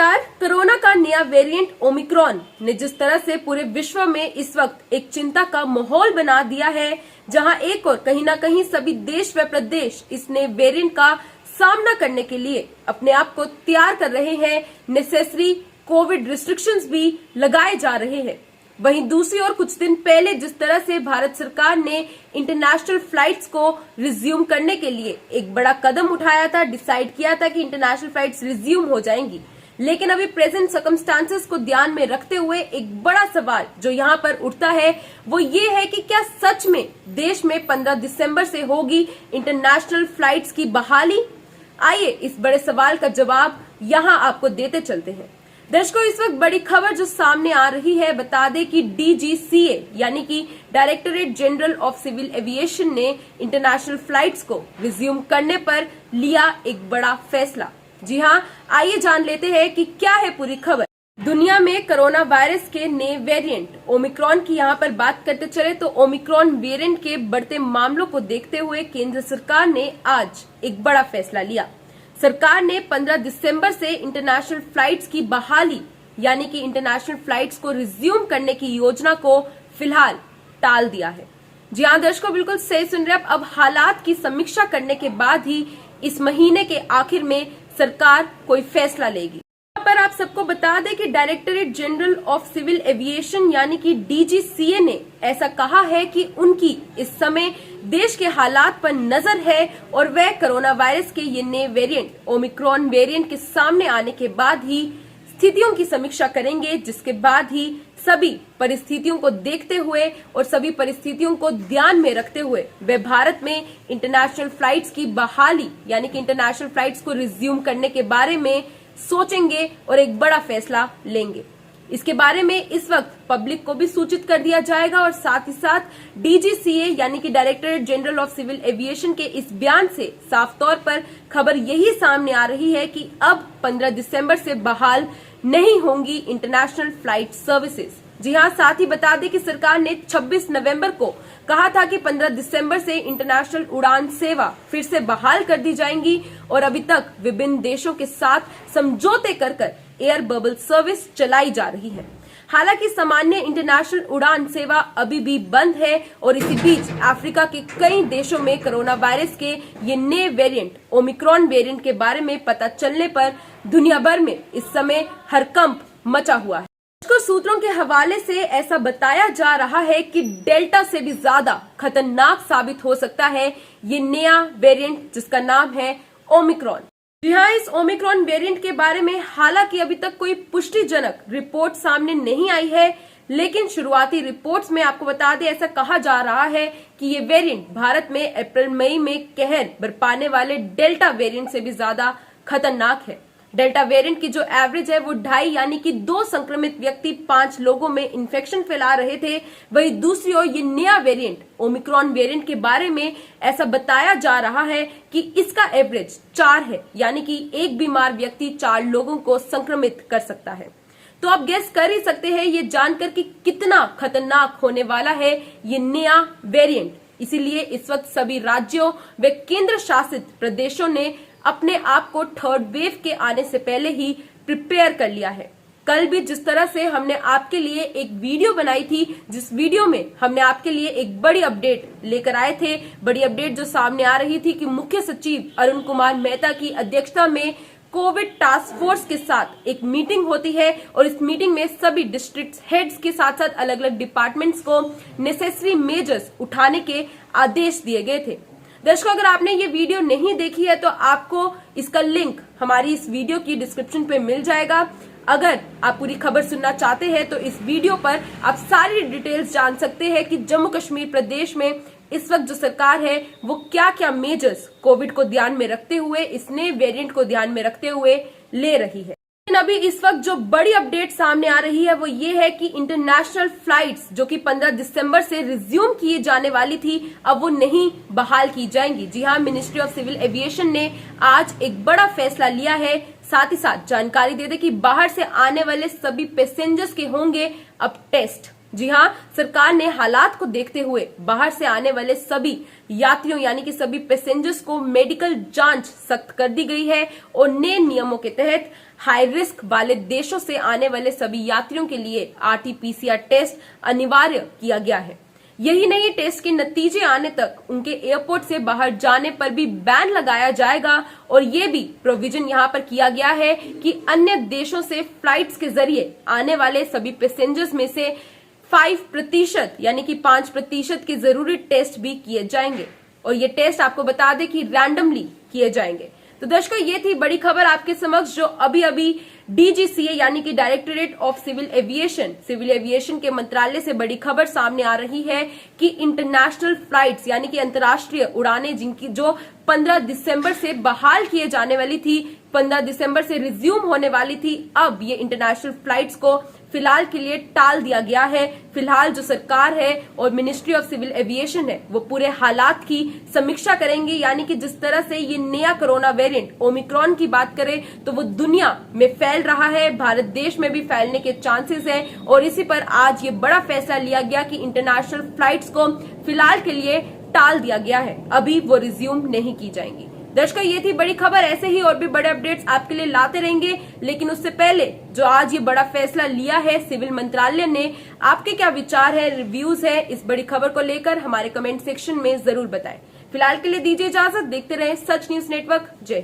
नमस्कार। कोरोना का नया वेरिएंट ओमिक्रॉन ने जिस तरह से पूरे विश्व में इस वक्त एक चिंता का माहौल बना दिया है, जहां एक और कहीं ना कहीं सभी देश व प्रदेश इस नए वेरिएंट का सामना करने के लिए अपने आप को तैयार कर रहे हैं, नेसेसरी कोविड रिस्ट्रिक्शंस भी लगाए जा रहे हैं। वहीं दूसरी ओर कुछ दिन पहले जिस तरह से भारत सरकार ने इंटरनेशनल फ्लाइट्स को रिज्यूम करने के लिए एक बड़ा कदम उठाया था, डिसाइड किया था कि इंटरनेशनल फ्लाइट्स रिज्यूम हो जाएंगी, लेकिन अभी प्रेजेंट सर्कमस्टांसेस को ध्यान में रखते हुए एक बड़ा सवाल जो यहाँ पर उठता है वो ये है कि क्या सच में देश में 15 दिसंबर से होगी इंटरनेशनल फ्लाइट्स की बहाली। आइए इस बड़े सवाल का जवाब यहाँ आपको देते चलते हैं। दर्शकों, इस वक्त बड़ी खबर जो सामने आ रही है, बता दें कि DGCA यानी कि directorate general of civil aviation ने इंटरनेशनल फ्लाइट्स को रिज्यूम करने पर लिया एक बड़ा फैसला। जी हां, आइए जान लेते हैं कि क्या है पूरी खबर। दुनिया में कोरोना वायरस के नए वेरिएंट ओमिक्रॉन की यहाँ पर बात करते चले तो ओमिक्रॉन वेरिएंट के बढ़ते मामलों को देखते हुए केंद्र सरकार ने आज एक बड़ा फैसला लिया। सरकार ने 15 दिसंबर से इंटरनेशनल फ्लाइट्स की बहाली यानी कि इंटरनेशनल फ्लाइट्स को रिज्यूम करने की योजना को फिलहाल टाल दिया है। जी हाँ दर्शकों, बिल्कुल सही सुन रहे हैं। अब हालात की समीक्षा करने के बाद ही इस महीने के आखिर में सरकार कोई फैसला लेगी। यहाँ पर आप सबको बता दें कि directorate general of civil aviation यानी कि DGCA ने ऐसा कहा है कि उनकी इस समय देश के हालात पर नजर है और वह कोरोना वायरस के ये नए वेरिएंट ओमिक्रॉन वेरिएंट के सामने आने के बाद ही स्थितियों की समीक्षा करेंगे, जिसके बाद ही सभी परिस्थितियों को देखते हुए और सभी परिस्थितियों को ध्यान में रखते हुए वे भारत में इंटरनेशनल फ्लाइट्स की बहाली यानी कि इंटरनेशनल फ्लाइट्स को रिज्यूम करने के बारे में सोचेंगे और एक बड़ा फैसला लेंगे। इसके बारे में इस वक्त पब्लिक को भी सूचित कर दिया जाएगा और साथ ही साथ DGCA यानी कि directorate general of civil aviation के इस बयान से साफ तौर पर खबर यही सामने आ रही है कि अब 15 दिसंबर से बहाल नहीं होंगी इंटरनेशनल फ्लाइट सर्विसेज। जी हाँ, साथ ही बता दें कि सरकार ने 26 नवंबर को कहा था कि 15 दिसंबर से इंटरनेशनल उड़ान सेवा फिर से बहाल कर दी जाएंगी और अभी तक विभिन्न देशों के साथ समझौते कर एयर बबल सर्विस चलाई जा रही है। हालांकि सामान्य इंटरनेशनल उड़ान सेवा अभी भी बंद है और इसी बीच अफ्रीका के कई देशों में कोरोना वायरस के ये नए वेरिएंट ओमिक्रॉन वेरिएंट के बारे में पता चलने पर दुनिया भर में इस समय हड़कंप मचा हुआ है। सूत्रों के हवाले से ऐसा बताया जा रहा है कि डेल्टा से भी ज्यादा खतरनाक साबित हो सकता है ये नया वेरिएंट जिसका नाम है ओमिक्रॉन। जी हाँ, इस ओमिक्रॉन वेरिएंट के बारे में हालांकि अभी तक कोई पुष्टिजनक रिपोर्ट सामने नहीं आई है, लेकिन शुरुआती रिपोर्ट्स में आपको बता दें ऐसा कहा जा रहा है कि ये वेरिएंट भारत में अप्रैल मई में कहर बरपाने वाले डेल्टा वेरिएंट से भी ज्यादा खतरनाक है। डेल्टा वेरिएंट की जो एवरेज है वो 2.5 यानी कि 2 संक्रमित व्यक्ति 5 लोगों में इन्फेक्शन फैला रहे थे। वहीं दूसरी ओर ये नया वेरिएंट ओमिक्रॉन वेरिएंट के बारे में ऐसा बताया जा रहा है कि इसका एवरेज 4 है यानी कि एक बीमार व्यक्ति 4 लोगों को संक्रमित कर सकता है। तो आप गेस कर ही सकते हैं ये जानकर कि कितना खतरनाक होने वाला है ये नया वेरिएंट। इसीलिए इस वक्त सभी राज्यों व केंद्र शासित प्रदेशों ने अपने आप को थर्ड वेव के आने से पहले ही प्रिपेयर कर लिया है। कल भी जिस तरह से हमने आपके लिए एक वीडियो बनाई थी, जिस वीडियो में हमने आपके लिए एक बड़ी अपडेट लेकर आए थे, बड़ी अपडेट जो सामने आ रही थी कि मुख्य सचिव अरुण कुमार मेहता की अध्यक्षता में कोविड टास्क फोर्स के साथ एक मीटिंग होती है और इस मीटिंग में सभी डिस्ट्रिक्ट हेड्स के साथ साथ अलग अलग डिपार्टमेंट्स को नेसेसरी मेजर्स उठाने के आदेश दिए गए थे। दर्शकों, अगर आपने ये वीडियो नहीं देखी है तो आपको इसका लिंक हमारी इस वीडियो की डिस्क्रिप्शन पे मिल जाएगा। अगर आप पूरी खबर सुनना चाहते हैं तो इस वीडियो पर आप सारी डिटेल्स जान सकते हैं कि जम्मू कश्मीर प्रदेश में इस वक्त जो सरकार है वो क्या क्या मेजर्स कोविड को ध्यान में रखते हुए, इस नए वेरिएंट को ध्यान में रखते हुए ले रही है। अभी इस वक्त जो बड़ी अपडेट सामने आ रही है वो ये है कि इंटरनेशनल फ्लाइट्स जो कि 15 दिसंबर से रिज्यूम किए जाने वाली थी अब वो नहीं बहाल की जाएंगी। जी हाँ, मिनिस्ट्री ऑफ सिविल एविएशन ने आज एक बड़ा फैसला लिया है। साथ ही साथ जानकारी दे दे कि बाहर से आने वाले सभी पैसेंजर्स के होंगे अब टेस्ट। जी हाँ, सरकार ने हालात को देखते हुए बाहर से आने वाले सभी यात्रियों यानी कि सभी पैसेंजर्स को मेडिकल जांच सख्त कर दी गई है और नए नियमों के तहत हाई रिस्क वाले देशों से आने वाले सभी यात्रियों के लिए RT-PCR टेस्ट अनिवार्य किया गया है। यही नहीं, टेस्ट के नतीजे आने तक उनके एयरपोर्ट से बाहर जाने पर भी बैन लगाया जाएगा और ये भी प्रोविजन यहाँ पर किया गया है कि अन्य देशों से फ्लाइट्स के जरिए आने वाले सभी पैसेंजर्स में से 5% यानी कि 5% के जरूरी टेस्ट भी किए जाएंगे और ये टेस्ट आपको बता दें कि रैंडमली किए जाएंगे। तो दर्शकों, ये थी बड़ी खबर आपके समक्ष जो अभी अभी DGCA यानी कि डायरेक्टरेट ऑफ सिविल एविएशन के मंत्रालय से बड़ी खबर सामने आ रही है कि इंटरनेशनल फ्लाइट्स यानी कि अंतर्राष्ट्रीय उड़ानें जिनकी जो 15 दिसंबर से बहाल किए जाने वाली थी, 15 दिसंबर से रिज्यूम होने वाली थी, अब ये इंटरनेशनल फ्लाइट्स को फिलहाल के लिए टाल दिया गया है। फिलहाल जो सरकार है और मिनिस्ट्री ऑफ सिविल एविएशन है वो पूरे हालात की समीक्षा करेंगे, यानी कि जिस तरह से ये नया कोरोना वेरिएंट ओमिक्रॉन की बात करें तो वो दुनिया में फैल रहा है, भारत देश में भी फैलने के चांसेस हैं और इसी पर आज ये बड़ा फैसला लिया गया कि इंटरनेशनल फ्लाइट्स को फिलहाल के लिए टाल दिया गया है, अभी वो रिज्यूम नहीं की जाएंगी। दर्शकों, ये थी बड़ी खबर। ऐसे ही और भी बड़े अपडेट्स आपके लिए लाते रहेंगे, लेकिन उससे पहले जो आज ये बड़ा फैसला लिया है सिविल मंत्रालय ने, आपके क्या विचार है, रिव्यूज है इस बड़ी खबर को लेकर, हमारे कमेंट सेक्शन में जरूर बताएं। फिलहाल के लिए दीजिए इजाजत, देखते रहें सच न्यूज नेटवर्क। जय हिंद।